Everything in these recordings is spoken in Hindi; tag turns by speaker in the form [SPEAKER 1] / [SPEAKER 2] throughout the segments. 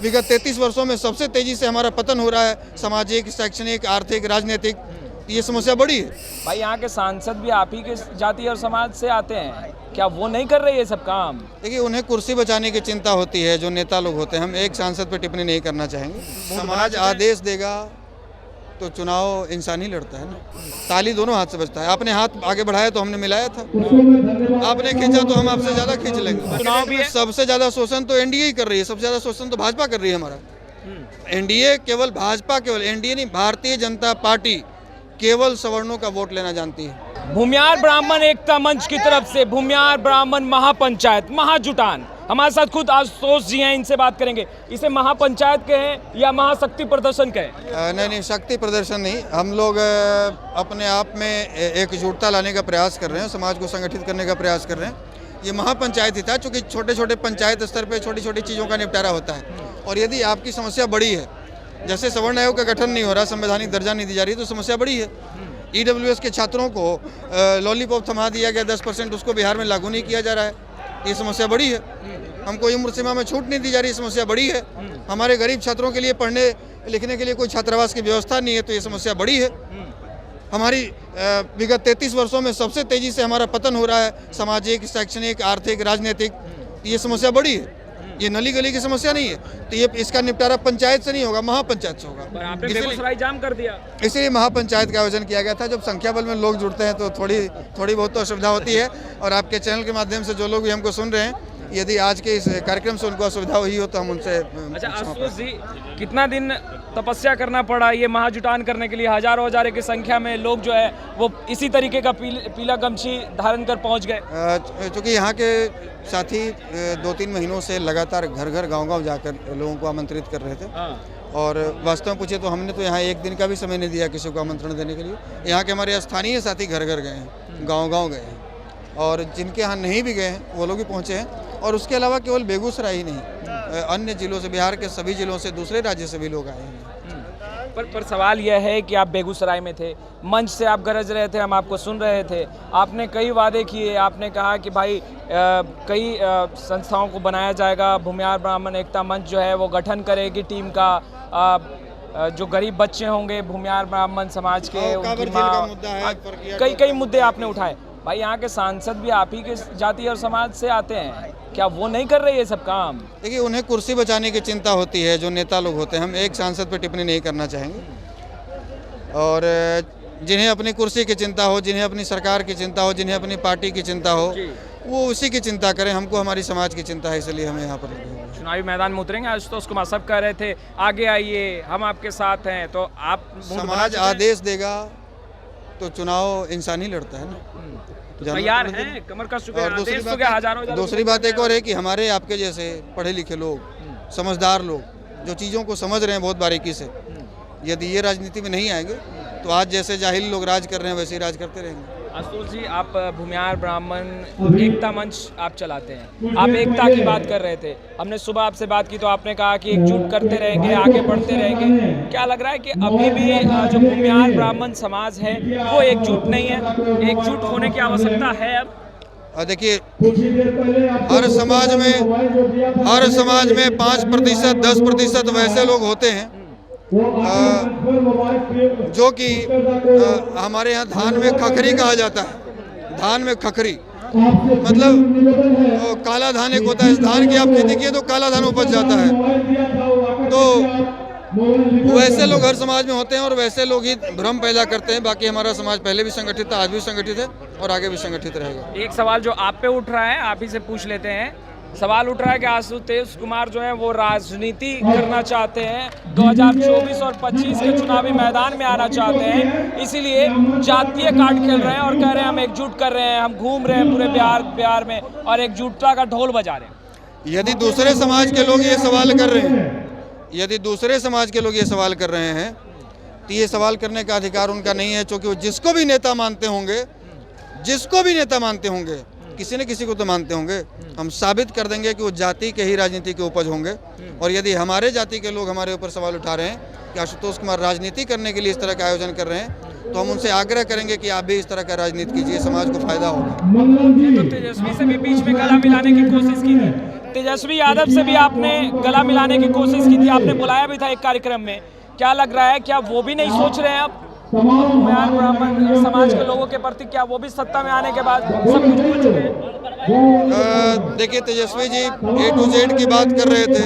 [SPEAKER 1] विगत 33 वर्षों में सबसे तेजी से हमारा पतन हो रहा है, सामाजिक, शैक्षणिक, आर्थिक, राजनीतिक, ये समस्या बड़ी है।
[SPEAKER 2] भाई यहाँ के सांसद भी आप ही के जाति और समाज से आते हैं, क्या वो नहीं कर रहे ये सब काम?
[SPEAKER 1] देखिए, उन्हें कुर्सी बचाने की चिंता होती है, जो नेता लोग होते हैं। हम एक सांसद पर टिप्पणी नहीं करना चाहेंगे। समाज आदेश देगा तो चुनाव इंसान ही लड़ता है ना। ताली दोनों हाथ से बजता है। आपने हाथ आगे बढ़ाया तो हमने मिलाया था, आपने खींचा तो हम आपसे ज्यादा खींच लेंगे।
[SPEAKER 2] चुनाव भी है।
[SPEAKER 1] सबसे ज्यादा शोषण तो एनडीए ही कर रही है, सबसे ज्यादा शोषण तो भाजपा कर रही है हमारा। एनडीए केवल भाजपा, केवल एनडीए नहीं, भारतीय जनता पार्टी केवल सवर्णों का वोट लेना जानती है।
[SPEAKER 2] भूमियार ब्राह्मण एकता मंच की तरफ से भूमियार ब्राह्मण महापंचायत महाजुटान, हमारे साथ खुद आशुतोष जी हैं, इनसे बात करेंगे। इसे महापंचायत कहें या महाशक्ति प्रदर्शन कहें?
[SPEAKER 1] नहीं, शक्ति प्रदर्शन नहीं। हम लोग अपने आप में एकजुटता लाने का प्रयास कर रहे हैं, समाज को संगठित करने का प्रयास कर रहे हैं। ये महापंचायत ही था, चूँकि छोटे छोटे पंचायत स्तर पे छोटी छोटी चीज़ों का निपटारा होता है। और यदि आपकी समस्या बड़ी है, जैसे सवर्ण आयोग का गठन नहीं हो रहा, संवैधानिक दर्जा नहीं दी जा रही, तो समस्या बड़ी है। ईडब्ल्यूएस के छात्रों को लॉलीपॉप थमा दिया गया 10%, उसको बिहार में लागू नहीं किया जा रहा है, ये समस्या बड़ी है। हमको उम्र सीमा में छूट नहीं दी जा रही, समस्या बड़ी है। हमारे गरीब छात्रों के लिए पढ़ने लिखने के लिए कोई छात्रावास की व्यवस्था नहीं है, तो ये समस्या बड़ी है। हमारी विगत 33 वर्षों में सबसे तेजी से हमारा पतन हो रहा है, सामाजिक, शैक्षणिक, आर्थिक, राजनीतिक, ये समस्या बड़ी है। ये नली गली की समस्या नहीं है, तो ये इसका निपटारा पंचायत से नहीं होगा, महापंचायत से होगा।
[SPEAKER 2] आपने बेगूसराय जाम कर दिया,
[SPEAKER 1] इसलिए महापंचायत का आयोजन किया गया था। जब संख्या बल में लोग जुड़ते हैं तो थोड़ी बहुत तो असुविधा होती है। और आपके चैनल के माध्यम से जो लोग भी हमको सुन रहे हैं, यदि आज के इस कार्यक्रम से उनको असुविधा हुई हो तो हम उनसे।
[SPEAKER 2] अच्छा आशुतोष जी, कितना दिन तपस्या करना पड़ा ये महाजुटान करने के लिए? हजारों हजारों की संख्या में लोग जो है वो इसी तरीके का पीला गमछी धारण कर पहुंच गए।
[SPEAKER 1] चूँकि यहाँ के साथी 2-3 महीनों से लगातार घर घर गांव-गांव जाकर लोगों को आमंत्रित कर रहे थे। और वास्तव में पूछे तो हमने तो यहाँ एक दिन का भी समय नहीं दिया किसी को आमंत्रण देने के लिए। यहाँ के हमारे स्थानीय साथी घर घर गए हैं, गाँव-गाँव गए हैं, और जिनके यहाँ नहीं भी गए हैं वो लोग भी पहुँचे हैं। और उसके अलावा केवल बेगूसराय ही नहीं, अन्य जिलों से, बिहार के सभी जिलों से, दूसरे राज्य से भी लोग आए हैं।
[SPEAKER 2] पर सवाल यह है कि आप बेगूसराय में थे, मंच से आप गरज रहे थे, हम आपको सुन रहे थे, आपने कई वादे किए, आपने कहा कि भाई कई संस्थाओं को बनाया जाएगा, भूमियार ब्राह्मण एकता मंच जो है वो गठन करेगी टीम का, जो गरीब बच्चे होंगे भूमियार ब्राह्मण समाज के, उनकी माँ, कई मुद्दे आपने उठाए। भाई यहाँ के सांसद भी आप ही के जाति और समाज से आते हैं, क्या वो नहीं कर रहे ये सब काम?
[SPEAKER 1] देखिए, उन्हें कुर्सी बचाने की चिंता होती है, जो नेता लोग होते हैं। हम एक सांसद पर टिप्पणी नहीं करना चाहेंगे। और जिन्हें अपनी कुर्सी की चिंता हो, जिन्हें अपनी सरकार की चिंता हो, जिन्हें अपनी पार्टी की चिंता हो, वो उसी की चिंता करें। हमको हमारी समाज की चिंता है, इसलिए हमें यहाँ पर
[SPEAKER 2] चुनावी मैदान में उतरेंगे। आशुतोष कुमार सब कह रहे थे आगे आइए, हम आपके साथ हैं, तो आप
[SPEAKER 1] समाज आदेश देगा तो चुनाव इंसान ही लड़ता है ना।
[SPEAKER 2] तैयार हैं, कमर कस चुके हैं।
[SPEAKER 1] दूसरी बात एक और है कि हमारे आपके जैसे पढ़े लिखे लोग, समझदार लोग, जो चीज़ों को समझ रहे हैं बहुत बारीकी से, यदि ये राजनीति में नहीं आएंगे तो आज जैसे जाहिल लोग राज कर रहे हैं वैसे ही राज करते रहेंगे।
[SPEAKER 2] आशुतोष जी, आप भूमियार ब्राह्मण एकता मंच आप चलाते हैं, आप एकता की बात कर रहे थे। हमने सुबह आपसे बात की तो आपने कहा कि एकजुट करते रहेंगे, आगे बढ़ते रहेंगे। क्या लग रहा है कि अभी भी जो भूमियार ब्राह्मण समाज है वो एकजुट नहीं है? एकजुट होने की आवश्यकता है अब।
[SPEAKER 1] देखिए, हर समाज में 5%, 10% वैसे लोग होते हैं जो कि हमारे यहाँ धान में खखरी कहा जाता है। धान में खखरी मतलब काला धान एक होता है। इस धान की आप खेती किए तो काला धान उपज जाता है। तो वैसे लोग हर समाज में होते हैं और वैसे लोग ही भ्रम पैदा करते हैं। बाकी हमारा समाज पहले भी संगठित था, आज भी संगठित है और आगे भी संगठित रहेगा।
[SPEAKER 2] एक सवाल जो आप पे उठ रहा है, आप ही से पूछ लेते हैं। सवाल उठ रहा है कि आशुतोष कुमार जो है वो राजनीति करना चाहते हैं, 2024 और 25 के चुनावी मैदान में आना चाहते हैं, इसीलिए जातीय कार्ड खेल रहे हैं और कह रहे हैं हम एकजुट कर रहे हैं, हम घूम रहे हैं पूरे बिहार में और एकजुटता का ढोल बजा रहे हैं।
[SPEAKER 1] यदि दूसरे समाज के लोग ये सवाल कर रहे हैं, यदि दूसरे समाज के लोग ये सवाल कर रहे हैं तो ये सवाल करने का अधिकार उनका नहीं है, क्योंकि वो जिसको भी नेता मानते होंगे, किसी न किसी को तो मानते होंगे। हम साबित कर देंगे कि वो जाति के ही राजनीति के उपज होंगे। और यदि हमारे जाति के लोग हमारे ऊपर सवाल उठा रहे हैं कि आशुतोष कुमार राजनीति करने के लिए इस तरह का आयोजन कर रहे हैं, तो हम उनसे आग्रह करेंगे कि आप भी इस तरह का राजनीति कीजिए, समाज को फायदा होगा।
[SPEAKER 2] तो तेजस्वी से भी बीच में गला मिलाने की कोशिश की थी। तेजस्वी यादव से भी आपने गला मिलाने की कोशिश की थी, आपने बुलाया भी था एक कार्यक्रम में, क्या लग रहा है, क्या वो भी नहीं सोच रहे हैं अब कुम्हार ब्राह्मण समाज के लोगों के प्रति, क्या वो भी सत्ता में आने के बाद सब कुछ भूल चुके हैं?
[SPEAKER 1] देखिए, Tejashwi ji A to Z की बात कर रहे थे।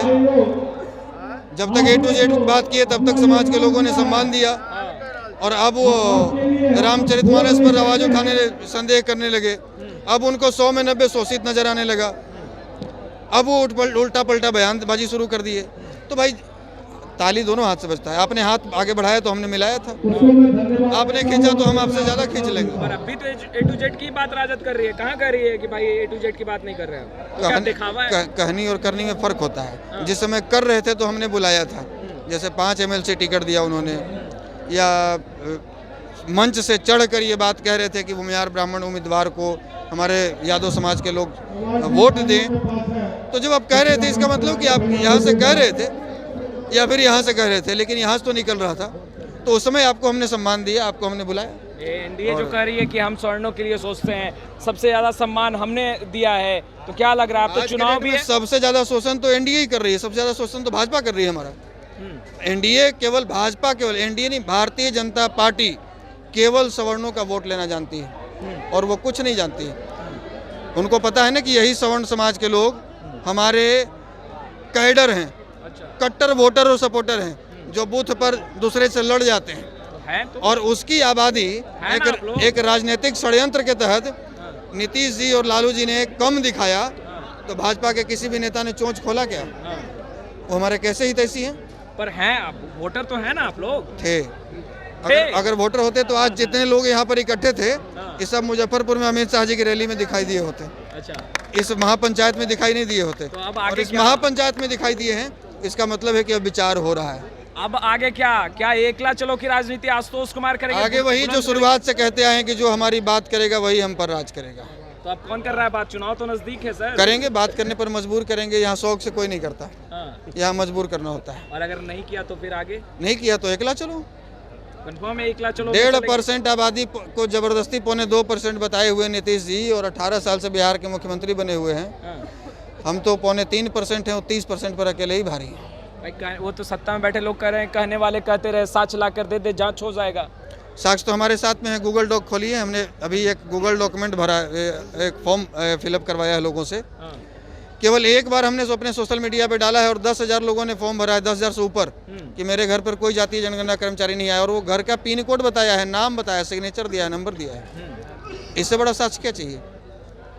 [SPEAKER 1] जब तक A to Z की बात किए तब तक समाज के लोगों ने सम्मान दिया, और अब वो रामचरितमानस पर आवाज उठाने, संदेह करने लगे। अब उनको 100 में 90 शोषित नजर आने लगा। अब वो उल्टा पलटा बयानबाजी शुरू कर दिए। तो भाई, ताली दोनों हाथ से बजता है। आपने हाथ आगे बढ़ाया तो हमने मिलाया था, आपने खींचा तो हम आपसे ज्यादा खींच लेंगे।
[SPEAKER 2] और अभी तो A to Z की बात राजद कर रही है, कहाँ कर रही है कि भाई A to Z की बात नहीं कर रहे हैं? तो क्या दिखावा है?
[SPEAKER 1] कहनी और करनी में फर्क होता है। जिस समय कर रहे थे तो हमने बुलाया था, जैसे 5 MLC टिकट दिया उन्होंने, या मंच से चढ़ कर ये बात कह रहे थे कि भूमिहार ब्राह्मण उम्मीदवार को हमारे यादव समाज के लोग वोट दें। तो जब आप कह रहे थे, इसका मतलब कि आप यहाँ से कह रहे थे या फिर यहाँ से कह रहे थे, लेकिन यहाँ से तो निकल रहा था। तो उस समय आपको हमने सम्मान दिया, आपको हमने बुलाया।
[SPEAKER 2] एनडीए जो कह रही है कि हम स्वर्णों के लिए सोचते हैं, सबसे ज्यादा सम्मान हमने दिया है, तो क्या लग रहा है आप तो चुनाव भी है?
[SPEAKER 1] सबसे ज्यादा शोषण तो एनडीए ही कर रही है, सबसे ज्यादा शोषण तो भाजपा कर रही है हमारा। एनडीए केवल भाजपा, केवल एनडीए नहीं, भारतीय जनता पार्टी केवल सवर्णों का वोट लेना जानती है, और वो कुछ नहीं जानती है। उनको पता है ना कि यही सवर्ण समाज के लोग हमारे कैडर हैं, कट्टर वोटर और सपोर्टर हैं, जो बूथ पर दूसरे से लड़ जाते हैं। और उसकी आबादी एक राजनीतिक षड्यंत्र के तहत नीतीश जी और लालू जी ने कम दिखाया, तो भाजपा के किसी भी नेता ने चोंच खोला क्या? वो हमारे कैसे ही तैसी हैं।
[SPEAKER 2] पर हैं आप, वोटर तो हैं ना आप लोग?
[SPEAKER 1] थे। अगर वोटर होते तो आज जितने लोग यहाँ पर इकट्ठे थे, ये सब मुजफ्फरपुर में अमित शाह जी की रैली में दिखाई दिए होते।
[SPEAKER 2] अच्छा।
[SPEAKER 1] इस महापंचायत में दिखाई नहीं दिए होते,
[SPEAKER 2] तो अब
[SPEAKER 1] और इस महापंचायत में दिखाई दिए हैं। इसका मतलब है कि अब विचार हो रहा है।
[SPEAKER 2] अब आगे क्या एकला चलो की राजनीति आशुतोष कुमार करेंगे?
[SPEAKER 1] आगे वही जो शुरुआत से कहते आए हैं कि जो हमारी बात करेगा वही हम पर राज करेगा।
[SPEAKER 2] तो अब कौन कर रहा है बात? चुनाव तो नजदीक है सर।
[SPEAKER 1] करेंगे, बात करने पर मजबूर करेंगे। यहाँ शौक से कोई नहीं करता, यहाँ मजबूर करना होता है।
[SPEAKER 2] और अगर नहीं किया तो फिर आगे?
[SPEAKER 1] नहीं किया तो एकला चलो।
[SPEAKER 2] कंफर्म है एकला चलो?
[SPEAKER 1] 1.5% आबादी को जबरदस्ती 2.25% बताए हुए नीतीश जी, और 18 साल से बिहार के मुख्यमंत्री बने हुए हैं। हम तो 3.25% हैं, और 30% पर अकेले ही भारी हैं।
[SPEAKER 2] भाई वो तो सत्ता में बैठे लोग कह रहे हैं, कहने वाले कहते रहे साक्ष्य ला कर दे दे, जांच हो जाएगा।
[SPEAKER 1] साक्ष्य तो हमारे साथ में है, गूगल डॉक खोली है हमने, अभी एक गूगल डॉक्यूमेंट भरा, एक फॉर्म फिलअप करवाया है लोगों से। केवल एक बार हमने अपने सोशल मीडिया पे डाला है, और 10,000 लोगों ने फॉर्म भरा है, 10,000 से ऊपर, कि मेरे घर पर कोई जातीय जनगणना कर्मचारी नहीं आया, और वो घर का पिन कोड बताया है, नाम बताया, सिग्नेचर दिया है, नंबर दिया है। इससे बड़ा साक्ष्य क्या चाहिए?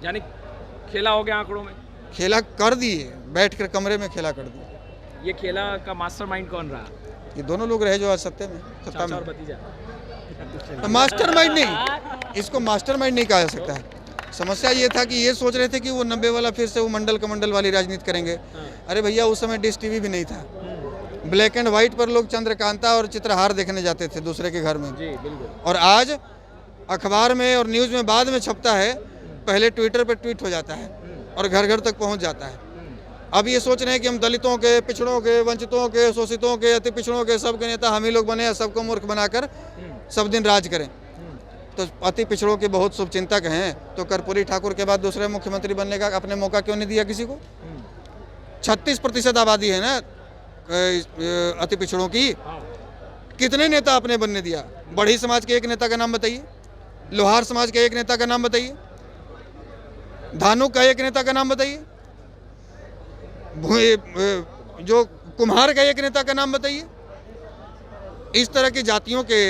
[SPEAKER 2] यानी खेला हो गया आंकड़ों में? खेला
[SPEAKER 1] कर दिए, बैठ कर कमरे में खेला कर दिए।
[SPEAKER 2] ये खेला का मास्टरमाइंड कौन रहा?
[SPEAKER 1] ये दोनों लोग रहे जो आज सत्ता में।
[SPEAKER 2] और भतीजा।
[SPEAKER 1] मास्टरमाइंड नहीं, इसको मास्टरमाइंड नहीं कहा जा सकता है। समस्या ये था कि ये सोच रहे थे कि वो 90 वाला फिर से वो मंडल कमंडल वाली राजनीति करेंगे। अरे भैया, उस समय डिश टीवी भी नहीं था, ब्लैक एंड व्हाइट पर लोग चंद्रकांता और चित्रहार देखने जाते थे दूसरे के घर में।
[SPEAKER 2] जी बिल्कुल।
[SPEAKER 1] और आज अखबार में और न्यूज़ में बाद में छपता है, पहले ट्विटर पर ट्वीट हो जाता है और घर घर तक पहुँच जाता है। अब ये सोच रहे हैं कि हम दलितों के, पिछड़ों के, वंचितों के, शोषितों के, अति पिछड़ों के सबके नेता हम ही लोग बने, सबको मूर्ख बनाकर सब दिन राज करें। तो अति पिछड़ों के बहुत शुभचिंतक हैं, तो कर्पूरी ठाकुर के बाद दूसरे मुख्यमंत्री बनने का अपने मौका क्यों नहीं दिया किसी को? 36% आबादी है ना अति पिछड़ों की। कितने नेता आपने बनने दिया? बढ़ी समाज के एक नेता का नाम बताइए, लोहार समाज के एक नेता का नाम बताइए, धानुक का एक नेता का नाम बताइए, जो कुम्हार का एक नेता का नाम बताइए। इस तरह की जातियों के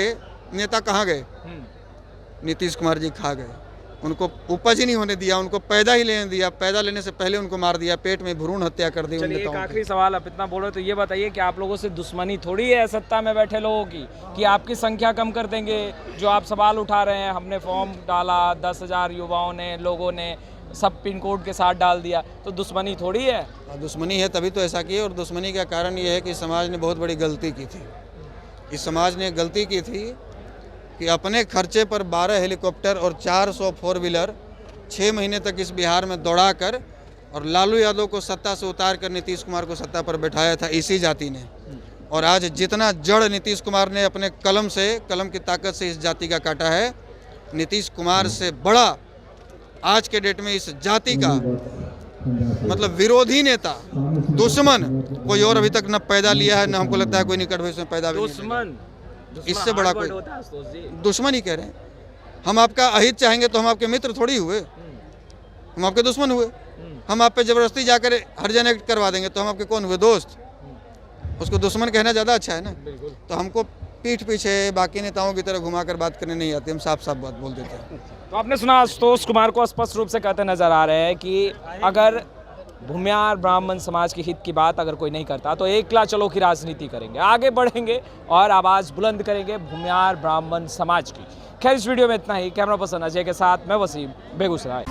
[SPEAKER 1] नेता कहाँ गए? नीतीश कुमार जी खा गए। उनको उपज ही नहीं होने दिया, उनको पैदा ही लेने दिया, पैदा लेने से पहले उनको मार दिया, पेट में भ्रूण हत्या कर दी।
[SPEAKER 2] चलिए एक आखिरी सवाल, आप इतना बोल रहे तो ये बताइए कि आप लोगों से दुश्मनी थोड़ी है सत्ता में बैठे लोगों की, कि आपकी संख्या कम कर देंगे? जो आप सवाल उठा रहे हैं, हमने फॉर्म डाला, 10,000 युवाओं ने, लोगों ने सब पिन कोड के साथ डाल दिया, तो दुश्मनी थोड़ी है?
[SPEAKER 1] दुश्मनी है तभी तो ऐसा किए, और दुश्मनी का कारण ये है कि समाज ने बहुत बड़ी गलती की थी। इस समाज ने गलती की थी कि अपने खर्चे पर 12 हेलीकॉप्टर और 400 4 व्हीलर 6 महीने तक इस बिहार में दौड़ाकर और लालू यादव को सत्ता से उतार कर नीतीश कुमार को सत्ता पर बैठाया था इसी जाति ने। और आज जितना जड़ नीतीश कुमार ने अपने कलम की ताकत से इस जाति का काटा है, नीतीश कुमार से बड़ा आज के डेट में इस जाति का मतलब विरोधी नेता, दुश्मन कोई और अभी तक न पैदा लिया है, न हमको लगता है कोई निकट भविष्य में पैदा भी नहीं लेगा। इससे बड़ा कोई दुश्मन ही कह रहे हैं। हम आपका अहित चाहेंगे तो हम आपके मित्र थोड़ी हुए, हम आपके दुश्मन हुए। हम आप पे जबरदस्ती जाकर हरिजन एक्ट करवा देंगे तो हम आपके कौन हुए, दोस्त। उसको दुश्मन कहना ज़्यादा अच्छा है ना। तो हमको पीठ पीछे बाकी नेताओं की तरह घुमाकर बात करने नहीं आती, हम साफ साफ बात बोल देते हैं।
[SPEAKER 2] तो आपने सुना आशुतोष कुमार को स्पष्ट रूप से कहते नजर आ रहे हैं कि अगर भूमियार ब्राह्मण समाज के हित की बात अगर कोई नहीं करता तो एकला चलो की राजनीति करेंगे, आगे बढ़ेंगे और आवाज़ बुलंद करेंगे भूमियार ब्राह्मण समाज की। खैर, इस वीडियो में इतना ही। कैमरा पर्सन अजय के साथ मैं वसीम, बेगूसराय।